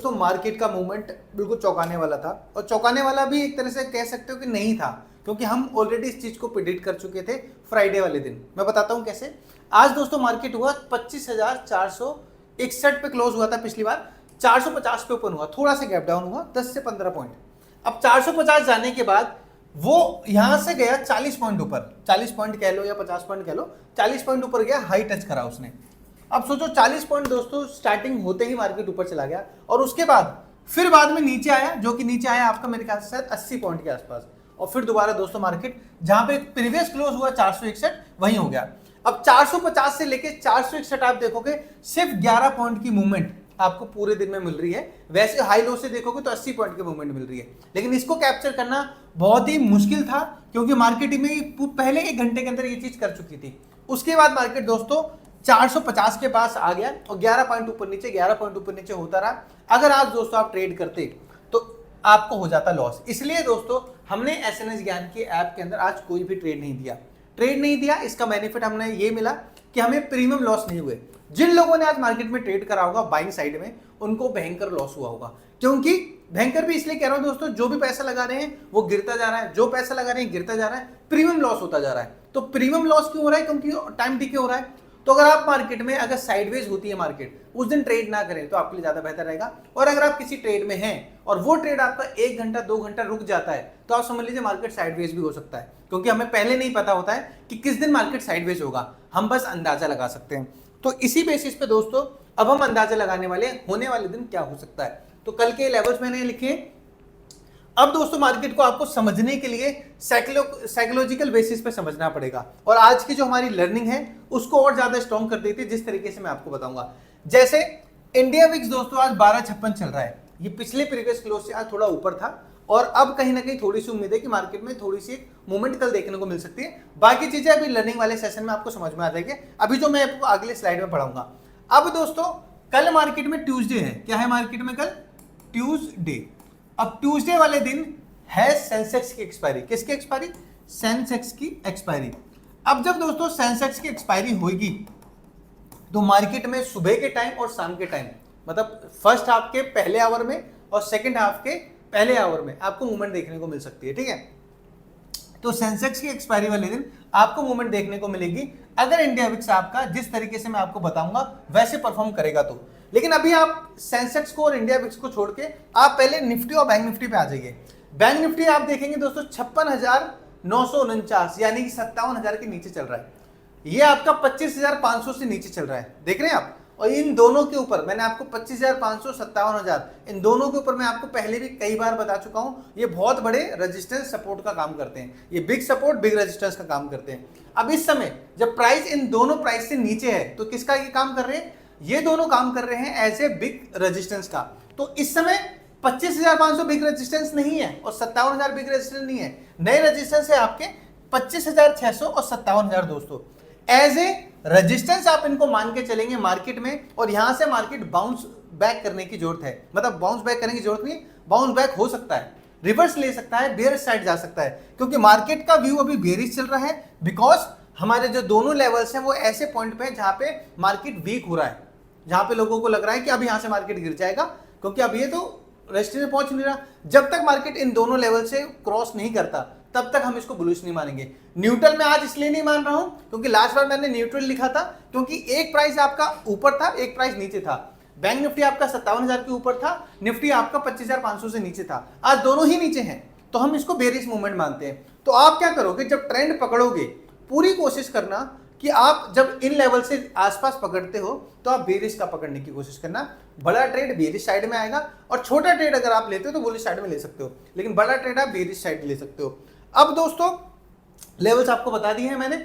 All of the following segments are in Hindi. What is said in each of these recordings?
दोस्तों मार्केट का मूवमेंट बिल्कुल चौंकाने वाला था, और चौंकाने वाला भी एक तरह से कह सकते हो कि नहीं था, क्योंकि हम ऑलरेडी इस चीज को प्रिडिक्ट कर चुके थे फ्राइडे वाले दिन। मैं बताता हूं कैसे। आज दोस्तों मार्केट हुआ 25,461 पे क्लोज हुआ था पिछली बार, 450 पे ओपन हुआ, थोड़ा सा गैप डाउन हुआ 10 से 15 पॉइंट। अब 450 जाने के बाद वो यहां से गया 40 पॉइंट ऊपर, 40 पॉइंट कह लो या 50 पॉइंट कह लो, 40 पॉइंट ऊपर गया, हाई टच करा उसने। अब सोचो 40 पॉइंट दोस्तों स्टार्टिंग होते ही मार्केट ऊपर चला गया, और उसके बाद फिर बाद में नीचे आया, जो कि नीचे आया आपका मेरे ख्याल से 80 पॉइंट के आसपास, और फिर दोबारा दोस्तों मार्केट जहां पे प्रीवियस क्लोज हुआ 461 वहीं हो गया। अब 450 से लेके 461 आप देखोगे सिर्फ 11 पॉइंट की मूवमेंट आपको पूरे दिन में मिल रही है। वैसे हाई लो से देखोगे तो 80 पॉइंट की मूवमेंट मिल रही है, लेकिन इसको कैप्चर करना बहुत ही मुश्किल था, क्योंकि मार्केट में पहले 1 घंटे के अंदर ये चीज कर चुकी थी। उसके बाद मार्केट दोस्तों 450 के पास आ गया और 11 पॉइंट ऊपर नीचे, 11 पॉइंट ऊपर नीचे होता रहा। अगर आज दोस्तों आप ट्रेड करते तो आपको हो जाता लॉस। इसलिए दोस्तों हमने एसएनएस ज्ञान की ऐप के अंदर आज कोई भी ट्रेड नहीं दिया। इसका बेनिफिट हमने ये मिला कि हमें प्रीमियम लॉस नहीं हुए। जिन लोगों ने आज मार्केट में ट्रेड करा होगा बाइंग साइड में, उनको भयंकर लॉस हुआ होगा। क्योंकि भयंकर भी इसलिए कह रहा हूं दोस्तों, जो भी पैसा लगा रहे हैं वो गिरता जा रहा है, जो पैसा लगा रहे हैं गिरता जा रहा है, प्रीमियम लॉस होता जा रहा है। तो प्रीमियम लॉस क्यों हो रहा है? क्योंकि टाइम डिके हो रहा है। तो अगर आप मार्केट में अगर साइडवेज होती है मार्केट, उस दिन ट्रेड ना करें तो आपके लिए ज्यादा बेहतर रहेगा। और अगर आप किसी ट्रेड में हैं और वो ट्रेड आपका 1 घंटा 2 घंटा रुक जाता है, तो आप समझ लीजिए मार्केट साइडवेज भी हो सकता है, क्योंकि हमें पहले नहीं पता होता है कि किस दिन मार्केट साइडवेज होगा, हम बस अंदाजा लगा सकते हैं। तो इसी बेसिस पे दोस्तों अब हम अंदाजा लगाने वाले होने वाले दिन क्या हो सकता है। तो कल के लेवल्स मैंने लिखे। अब दोस्तों मार्केट को आपको समझने के लिए साइकोलॉजिकल बेसिस पे समझना पड़ेगा, और आज की जो हमारी लर्निंग है उसको और ज्यादा स्ट्रॉन्ग कर देती है, जिस तरीके से मैं आपको बताऊंगा। जैसे इंडिया विक्स दोस्तों आज 1256 चल रहा है, ये पिछले प्रीवियस क्लोज से आज थोड़ा ऊपर था, और अब कहीं ना कहीं थोड़ी सी उम्मीद है कि मार्केट में थोड़ी सी मूवमेंट कल देखने को मिल सकती है। बाकी चीजें अभी लर्निंग वाले सेशन में आपको समझ में आ जाएगी, अभी जो मैं आपको अगले स्लाइड में पढ़ाऊंगा। अब दोस्तों कल मार्केट में ट्यूसडे है। क्या है मार्केट में कल? ट्यूसडे। अब ट्यूसडे वाले दिन है सेंसेक्स की एक्सपायरी। किसकी एक्सपायरी? सेंसेक्स की एक्सपायरी। अब जब दोस्तों सेंसेक्स की एक्सपायरी होगी तो मार्केट में सुबह के टाइम और शाम के टाइम, मतलब फर्स्ट हाफ के पहले आवर में और सेकंड हाफ के पहले आवर में आपको मूवमेंट देखने को मिल सकती है। ठीक है, तो सेंसेक्स की एक्सपायरी वाले दिन आपको मूवमेंट देखने को मिलेगी, अगर इंडिया विक्स आपका जिस तरीके से मैं आपको बताऊंगा वैसे परफॉर्म करेगा तो। लेकिन अभी आप सेंसेक्स को और इंडिया विक्स को छोड़ के आप पहले निफ्टी और बैंक निफ्टी पे आ जाइए। बैंक निफ्टी आप देखेंगे दोस्तों 56,949 यानी कि 57,000 के नीचे चल रहा है। ये आपका 25,500 से नीचे चल रहा है, देख रहे हैं आप। और इन दोनों के ऊपर मैंने आपको 25,500 57,000 इन दोनों के ऊपर मैं आपको पहले भी कई बार बता चुका हूं, ये बहुत बड़े रेजिस्टेंस सपोर्ट का काम करते हैं। ये बिग सपोर्ट बिग रेजिस्टेंस का काम करते हैं। अब इस समय जब प्राइस इन दोनों प्राइस से नीचे है तो किसका ये काम कर रहे हैं? ये दोनों काम कर रहे हैं एज ए बिग रेजिस्टेंस का। तो इस समय 25,500 बिग रेजिस्टेंस नहीं है और 57,000 बिग रेजिस्टेंस नहीं है। नए रेजिस्टेंस है आपके 25,600 और 57,000 दोस्तों। एज ए रेजिस्टेंस आप इनको मान के चलेंगे मार्केट में, और यहां से मार्केट बाउंस बैक करने की जरूरत है। मतलब बाउंस बैक करने की जरूरत नहीं, बाउंस बैक हो सकता है, रिवर्स ले सकता है, बेयरिश साइड जा सकता है, क्योंकि मार्केट का व्यू अभी बेयरिश चल रहा है। बिकॉज हमारे जो दोनों लेवल्स हैं वो ऐसे पॉइंट पे हैं जहां पे मार्केट वीक हो रहा है, जहां पे लोगों को लग रहा है कि अब यहां से मार्केट गिर जाएगा, क्योंकि अब ये तो रेजिस्टेंस में पहुंच नहीं रहा। जब तक मार्केट इन दोनों लेवल से क्रॉस नहीं करता तब तक हम इसको बुलिश नहीं मानेंगे। न्यूट्रल में आज इसलिए नहीं मान रहा हूं क्योंकि लास्ट बार मैंने न्यूट्रल लिखा था, क्योंकि एक प्राइस आपका ऊपर था, एक प्राइस नीचे था। बैंक निफ्टी आपका 57,000 के ऊपर था, निफ्टी आपका 25,500 से नीचे था। आज दोनों ही नीचे हैं, तो हम इसको बेरिश मूवमेंट मानते हैं। तो आप क्या करोगे, जब ट्रेंड पकड़ोगे पूरी कोशिश करना कि आप जब इन लेवल से आसपास पकड़ते हो तो आप बेरिश का पकड़ने की कोशिश करना। बड़ा ट्रेड बेरिश साइड में आएगा, और छोटा ट्रेड अगर आप लेते हो तो बुलिश साइड में ले सकते हो, लेकिन बड़ा ट्रेड आप बेरिश साइड ले सकते हो। अब दोस्तों लेवल्स आपको बता दिए हैं मैंने,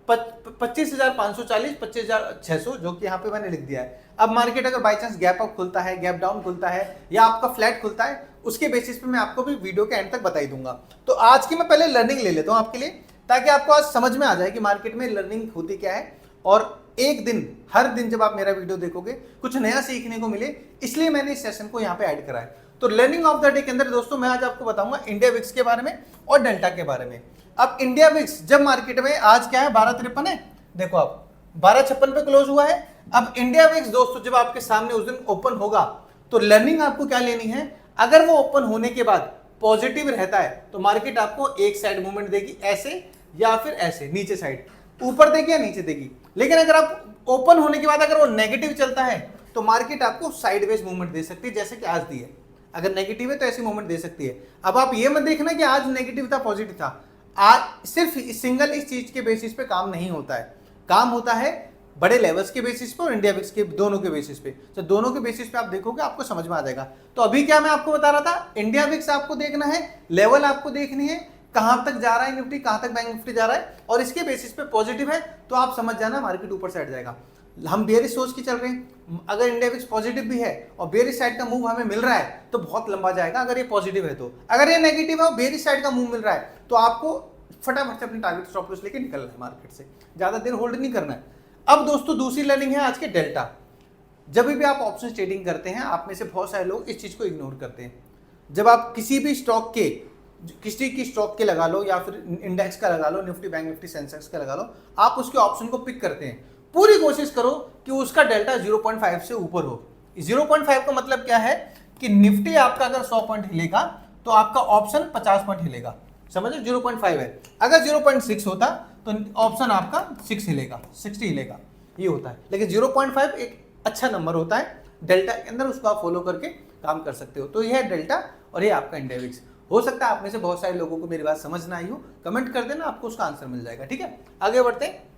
25,540 25,600 जो कि यहाँ पे मैंने लिख दिया है। अब मार्केट अगर बाई चांस गैप अप खुलता है, गैप डाउन खुलता है, या आपका फ्लैट खुलता है, उसके बेसिस पे मैं आपको भी वीडियो के एंड तक बता ही दूंगा। तो आज की मैं पहले लर्निंग ले लेता हूँ आपके लिए, ताकि आपको आज समझ में आ जाए कि मार्केट में लर्निंग होती क्या है, और एक दिन हर दिन जब आप मेरा वीडियो देखोगे कुछ नया सीखने को मिले, इसलिए मैंने इस सेशन को यहाँ पे ऐड करा है। तो लर्निंग ऑफ द डे के अंदर दोस्तों मैं आज आपको बताऊंगा इंडिया विक्स के बारे में और डेल्टा के बारे में। अब इंडिया विक्स जब मार्केट में आज क्या है 1253 है, देखो आप 1256 पे क्लोज हुआ है। अब इंडिया विक्स दोस्तों जब आपके सामने उस दिन ओपन होगा तो लर्निंग आपको क्या लेनी है, अगर वो ओपन होने के बाद पॉजिटिव रहता है तो मार्केट आपको एक साइड मूवमेंट देगी, ऐसे या फिर ऐसे, नीचे साइड, ऊपर देगी या नीचे देगी। लेकिन अगर आप ओपन होने के बाद अगर वो नेगेटिव चलता है तो मार्केट आपको साइडवेज मूवमेंट दे सकती है, जैसे कि आज दी है। अगर नेगेटिव है तो ऐसी मूवमेंट दे सकती है। अब आप ये मत देखना कि आज नेगेटिव था पॉजिटिव था, आज सिर्फ सिंगल इस चीज के बेसिस पे काम नहीं होता है, काम होता है बड़े लेवल्स के बेसिस पे और इंडिया विक्स के दोनों के बेसिस पे। तो दोनों के बेसिस पे आप देखोगे आपको समझ में आ जाएगा। तो अभी क्या मैं आपको बता रहा था, इंडिया विक्स आपको देखना है, लेवल आपको देखनी है, कहां तक जा रहा है निफ्टी, कहां तक बैंक निफ्टी जा रहा है, और इसके बेसिस पे पॉजिटिव है तो आप समझ जाना मार्केट ऊपर साइड जाएगा। हम बेयरिश सोच के चल रहे हैं, अगर इंडिया विक्स पॉजिटिव भी है और बेयरिश साइड का मूव हमें मिल रहा है तो बहुत लंबा जाएगा। अगर ये पॉजिटिव है तो, अगर ये नेगेटिव है और बेयरिश साइड का मूव मिल रहा है तो आपको फटाफट से अपनी टारगेट स्टॉप लॉस लेके निकलना है मार्केट से, ज्यादा देर होल्ड नहीं करना है। अब दोस्तों दूसरी लर्निंग है आज के डेल्टा। जब भी आप ऑप्शन ट्रेडिंग करते हैं, आप में से बहुत सारे लोग इस चीज को इग्नोर करते हैं। जब आप किसी भी स्टॉक के, किसी की स्टॉक के लगा लो या फिर इंडेक्स का लगा लो, निफ्टी बैंक निफ्टी सेंसेक्स का लगा लो, आप उसके ऑप्शन को पिक करते हैं, पूरी कोशिश करो कि उसका डेल्टा 0.5 से ऊपर हो। 0.5 का मतलब क्या है कि निफ्टी आपका अगर 100 पॉइंट हिलेगा तो आपका ऑप्शन 50 पॉइंट हिलेगा, समझ लो 0.5 है। अगर 0.6 होता तो ऑप्शन आपका 6 हिलेगा, 60 हिलेगा, ये होता है। लेकिन 0.5 एक अच्छा नंबर होता है डेल्टा के अंदर, उसको आप फॉलो करके काम कर सकते हो। तो ये है डेल्टा और ये आपका इंडिया विक्स। हो सकता है आप में से बहुत सारे लोगों को मेरी बात समझ ना आई हो, कमेंट कर देना, आपको उसका आंसर मिल जाएगा। ठीक है, आगे बढ़ते हैं।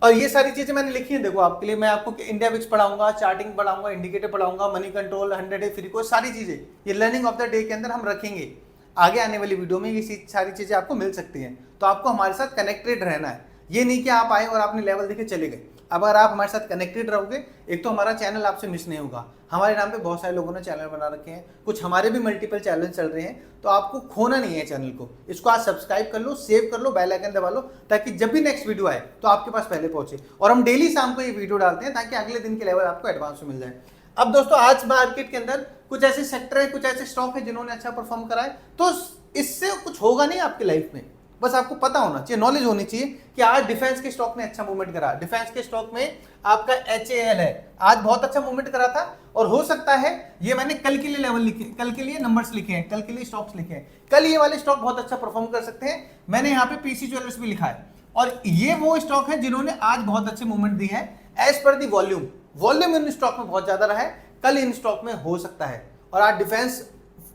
और ये सारी चीजें मैंने लिखी है, देखो आपके लिए। मैं आपको इंडिया विक्स पढ़ाऊंगा, चार्टिंग पढ़ाऊंगा, इंडिकेटर पढ़ाऊंगा, मनी कंट्रोल, 100 डे फ्री को, सारी चीजें ये लर्निंग ऑफ द डे के अंदर हम रखेंगे। आगे आने वाली वीडियो में ये सारी चीजें आपको मिल सकती हैं। तो आपको हमारे साथ कनेक्टेड रहना है, ये नहीं कि आप आए और आपने लेवल देखे चले गए। अब अगर आप हमारे साथ कनेक्टेड रहोगे, एक तो हमारा चैनल आपसे मिस नहीं होगा। हमारे नाम पे बहुत सारे लोगों ने चैनल बना रखे हैं, कुछ हमारे भी मल्टीपल चैनल चल रहे हैं, तो आपको खोना नहीं है चैनल को। इसको आज सब्सक्राइब कर लो, सेव कर लो, बेल आइकन दबा लो, ताकि जब भी नेक्स्ट वीडियो आए तो आपके पास पहले पहुंचे। और हम डेली शाम को ये वीडियो डालते हैं ताकि अगले दिन के लेवल आपको एडवांस में मिल जाए। अब दोस्तों आज मार्केट के अंदर कुछ ऐसे सेक्टर है, कुछ ऐसे स्टॉक है जिन्होंने अच्छा परफॉर्म करा है, तो इससे कुछ होगा नहीं आपकी लाइफ में। बस आपको पता होना चाहिए, नॉलेज होनी चाहिए कि आज डिफेंस के स्टॉक ने अच्छा मूवमेंट करा। डिफेंस के स्टॉक में आपका HAL है, आज बहुत अच्छा मूवमेंट करा था। और हो सकता है, ये मैंने कल के लिए लेवल लिखे, कल के लिए नंबर्स लिखे हैं, कल के लिए स्टॉक्स लिखे हैं, कल ये वाले स्टॉक बहुत अच्छा परफॉर्म कर सकते हैं। मैंने यहाँ पे PC ज्वेलर्स भी लिखा है, और ये वो स्टॉक है जिन्होंने आज बहुत अच्छे मूवमेंट दी है as per the volume. Volume in stock में बहुत ज्यादा रहा है, कल इन स्टॉक में हो सकता है। और आज डिफेंस,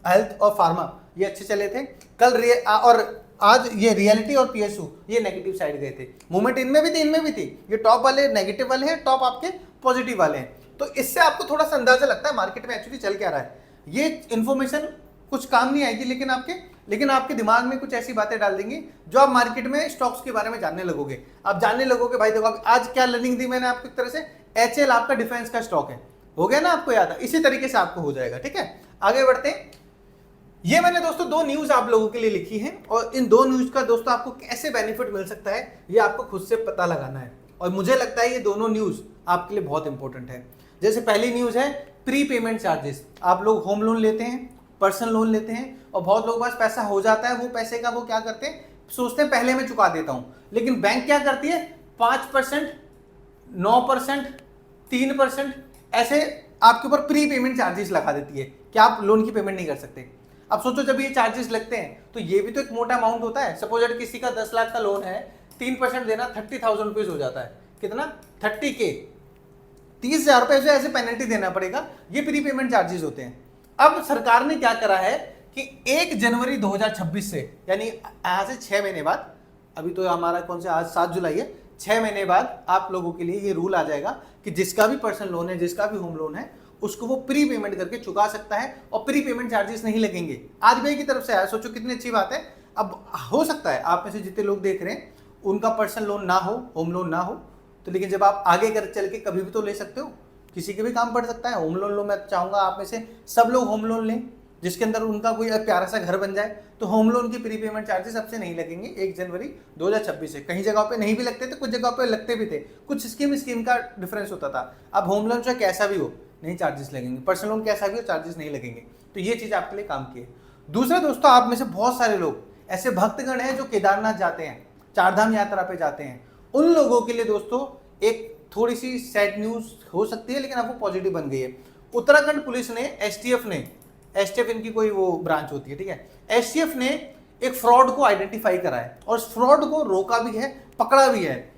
हेल्थ और फार्मा ये अच्छे चले थे कल, और आज ये रियलिटी और PSU ये नेगेटिव साइड गए थे। मूवमेंट इनमें भी थी, इनमें भी थी। ये टॉप वाले नेगेटिव वाले हैं, टॉप आपके पॉजिटिव वाले हैं। तो इससे आपको थोड़ा सा अंदाजा लगता है मार्केट में एक्चुअली चल क्या रहा है। ये इन्फॉर्मेशन कुछ काम नहीं आएगी, लेकिन आपके दिमाग में कुछ ऐसी बातें डाल देंगी जो आप मार्केट में स्टॉक्स के बारे में जानने लगोगे। आप जानने लगोगे, भाई देखो आज क्या लर्निंग दी मैंने आपको, एक तरह से HL आपका डिफेंस का स्टॉक है, हो गया ना, आपको याद है। इसी तरीके से आपको हो जाएगा। ठीक है, आगे बढ़ते हैं। ये मैंने दोस्तों 2 न्यूज आप लोगों के लिए लिखी है, और इन 2 न्यूज का दोस्तों आपको कैसे बेनिफिट मिल सकता है ये आपको खुद से पता लगाना है। और मुझे लगता है ये दोनों न्यूज आपके लिए बहुत इंपॉर्टेंट है। जैसे पहली न्यूज है प्री पेमेंट चार्जेस। आप लोग होम लोन लेते हैं, पर्सनल लोन लेते हैं, और बहुत लोगों के पास पैसा हो जाता है, वो पैसे का वो क्या करते हैं, सोचते हैं पहले मैं चुका देता हूं। लेकिन बैंक क्या करती है, 5%, 9%, 3% ऐसे आपके ऊपर प्री पेमेंट चार्जेस लगा देती है कि आप लोन की पेमेंट नहीं कर सकते। अब सोचो जब ये चार्जेस लगते हैं तो ये भी तो एक मोटा अमाउंट होता है। सपोज अगर किसी का 10 लाख का लोन है, 3% देना 30,000 रुपीज हो जाता है। कितना, 30K, 30,000 रुपए ऐसे पेनल्टी देना पड़ेगा। ये प्री पेमेंट चार्जेस होते हैं। अब सरकार ने क्या करा है कि 1 जनवरी 2026 से, यानी आज से 6 महीने बाद, अभी तो हमारा कौन से आज 7 जुलाई है, 6 महीने बाद आप लोगों के लिए ये रूल आ जाएगा कि जिसका भी पर्सनल लोन है, जिसका भी होम लोन है, उसको वो प्री पेमेंट करके चुका सकता है और प्री पेमेंट चार्जेस नहीं लगेंगे। RBI की तरफ से आया, सोचो कितनी अच्छी बात है। अब हो सकता है आप में से जितने लोग देख रहे हैं उनका पर्सनल लोन ना हो, होम लोन ना हो, तो लेकिन जब आप आगे कर चल के कभी भी तो ले सकते हो, किसी के भी काम पड़ सकता है। होम लोन लो, मैं चाहूंगा आप में से सब लोग होम लोन लें जिसके अंदर उनका कोई प्यारा सा घर बन जाए, तो होम लोन की प्री पेमेंट चार्जेस अब से नहीं लगेंगे 1 जनवरी 2026 से। कहीं जगह पे नहीं भी लगते थे, कुछ जगह पे लगते भी थे, कुछ स्कीम का डिफरेंस होता था। अब होम लोन चाहे कैसा भी हो नहीं चार्जेस लगेंगे, पर्सनल लोन कैसा भी हो चार्जेस नहीं लगेंगे। तो ये चीज आपके लिए काम की है। दूसरा दोस्तों, आप में से बहुत सारे लोग ऐसे भक्तगण हैं जो केदारनाथ जाते हैं, 4 धाम यात्रा पे जाते हैं। उन लोगों के लिए दोस्तों एक थोड़ी सी सैड न्यूज हो सकती है, लेकिन आपको पॉजिटिव बन गई है। उत्तराखंड पुलिस ने, एसटीएफ इनकी कोई वो ब्रांच होती है, ठीक है, एसटीएफ ने एक फ्रॉड को आइडेंटिफाई करा है और फ्रॉड को रोका भी है, पकड़ा भी है।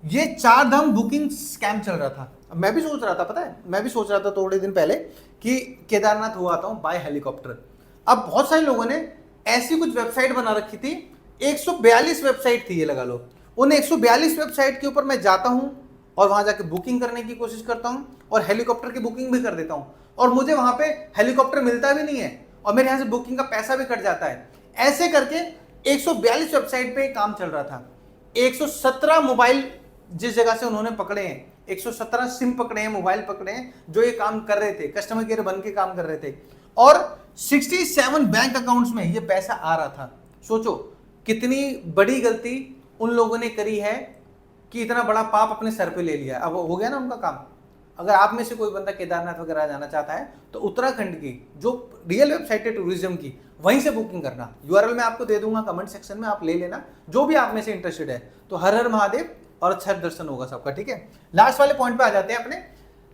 ये 4 धाम बुकिंग स्कैम चल रहा था। मैं भी सोच रहा था, पता है, मैं भी सोच रहा था थोड़े दिन पहले कि केदारनाथ हो आता हूं बाय हेलीकॉप्टर। अब बहुत सारे लोगों ने ऐसी कुछ वेबसाइट बना रखी थी, 142 वेबसाइट थी ये, लगा लो। उन 142 वेबसाइट के ऊपर मैं जाता हूं और वहां जाके बुकिंग करने की कोशिश करता हूं और हेलीकॉप्टर की बुकिंग भी कर देता हूं, और मुझे वहां पे हेलीकॉप्टर मिलता भी नहीं है और मेरे यहां से बुकिंग का पैसा भी कट जाता है। ऐसे करके 142 वेबसाइट पे काम चल रहा था। 117 मोबाइल जिस जगह से उन्होंने पकड़े हैं, 117 सिम पकड़े हैं, मोबाइल पकड़े हैं जो ये काम कर रहे थे, कस्टमर केयर बन के काम कर रहे थे, और 67 बैंक अकाउंट्स में ये पैसा आ रहा था। सोचो कितनी बड़ी गलती उन लोगों ने करी है कि इतना बड़ा पाप अपने सर पे ले लिया। अब हो गया ना उनका काम। अगर आप में से कोई बंदा केदारनाथ वगैरह जाना चाहता है तो उत्तराखंड की जो रियल वेबसाइट है टूरिज्म की, वहीं से बुकिंग करना। यूआरएल मैं आपको दे दूंगा कमेंट सेक्शन में, आप ले लेना, जो भी आप में से इंटरेस्टेड है। तो हर हर महादेव और अच्छा दर्शन होगा सबका, ठीक है। लास्ट वाले पॉइंट पे आ जाते हैं अपने।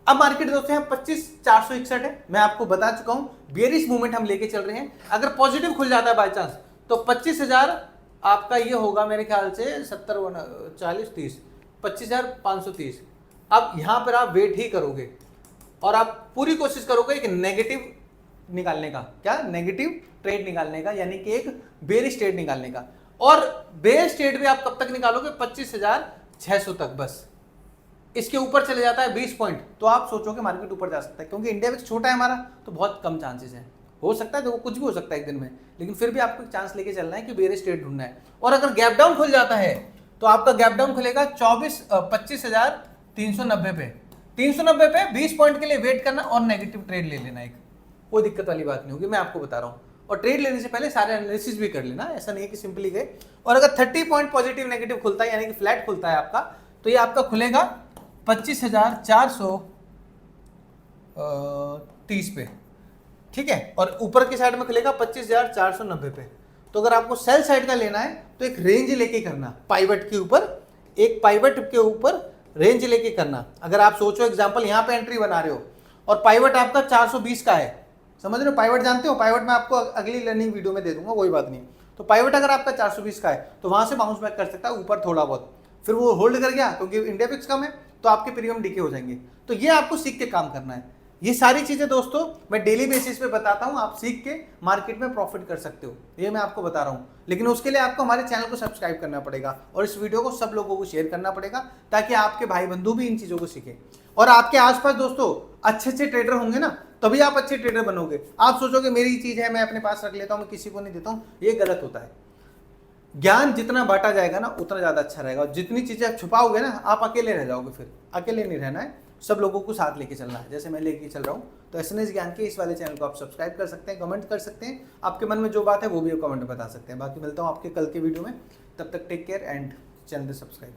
अब मार्केट दोस्तों यहाँ 25,461 है, मैं आपको बता चुका हूँ बेयरिश मूवमेंट हम लेके चल रहे हैं। अगर पॉजिटिव खुल जाता है बाय चांस तो 25,000 आपका ये होगा मेरे ख्याल से 70 40 30 25,530। अब यहाँ पर आप वेट ही करोगे और आप पूरी कोशिश करोगे एक नेगेटिव निकालने का, क्या नेगेटिव ट्रेड निकालने का, यानी कि एक बेयरिश ट्रेड निकालने का। और बेयरिश ट्रेड भी आप कब तक निकालोगे? 25,600 तक। बस इसके ऊपर चले जाता है 20 पॉइंट तो आप सोचो कि मार्केट ऊपर जा सकता है, क्योंकि इंडिया में छोटा है हमारा तो बहुत कम चांसेस है। हो सकता है देखो कुछ भी हो सकता है एक दिन में, लेकिन फिर भी आपको चांस लेके चलना है कि बेयरिश ट्रेड ढूंढना है। और अगर गैप डाउन खुल जाता है तो आपका गैप डाउन खुलेगा 25,390 पे। 390 पे 20 पॉइंट के लिए वेट करना और नेगेटिव ट्रेड ले लेना, एक कोई दिक्कत वाली बात नहीं होगी, मैं आपको बता रहा हूँ। और ट्रेड लेने से पहले सारे एनालिसिस भी कर लेना, ऐसा नहीं है कि सिंपली गए। और अगर 30 पॉइंट पॉजिटिव नेगेटिव खुलता है, यानी कि फ्लैट खुलता है आपका, तो ये आपका खुलेगा 25,430 पे, ठीक है। और ऊपर की साइड में खुलेगा 25,490 पे। तो अगर आपको सेल साइड का लेना है तो एक रेंज लेके करना, पाइवट के ऊपर, एक पाइवट के ऊपर रेंज लेके करना। अगर आप सोचो एग्जांपल यहाँ पे एंट्री बना रहे हो और पाइवट आपका 420 का है, समझ रहे हो? पाइवट जानते हो? पाइवट मैं आपको अगली लर्निंग वीडियो में दे दूंगा, कोई बात नहीं। तो पाइवट अगर आपका 420 का है तो वहां से बाउंस बैक कर सकता है ऊपर थोड़ा बहुत, फिर वो होल्ड कर गया क्योंकि इंडिया फिक्स कम है तो आपके प्रीमियम डीके हो जाएंगे। तो ये आपको सीख के काम करना है। ये सारी चीजें दोस्तों मैं डेली बेसिस पे बताता हूं, आप सीख के मार्केट में प्रॉफिट कर सकते हो, ये मैं आपको बता रहा हूं। लेकिन उसके लिए आपको हमारे चैनल को सब्सक्राइब करना पड़ेगा और इस वीडियो को सब लोगों को शेयर करना पड़ेगा ताकि आपके भाई बंधु भी इन चीजों को सीखें। और आपके आसपास दोस्तों अच्छे अच्छे ट्रेडर होंगे ना, तभी आप अच्छे ट्रेडर बनोगे। आप सोचोगे मेरी चीज है मैं अपने पास रख लेता हूं, मैं किसी को नहीं देता हूं, ये गलत होता है। ज्ञान जितना बांटा जाएगा ना उतना ज्यादा अच्छा रहेगा। और जितनी चीजें आप छुपाओगे ना, आप अकेले रह जाओगे। फिर अकेले नहीं रहना है, सब लोगों को साथ लेके चलना है, जैसे मैं लेके चल रहा हूँ। तो एसएनएस ज्ञान के इस वाले चैनल को आप सब्सक्राइब कर सकते हैं, कमेंट कर सकते हैं, आपके मन में जो बात है वो भी कमेंट में बता सकते हैं। बाकी मिलता हूँ आपके कल के वीडियो में, तब तक take care and channel subscribe.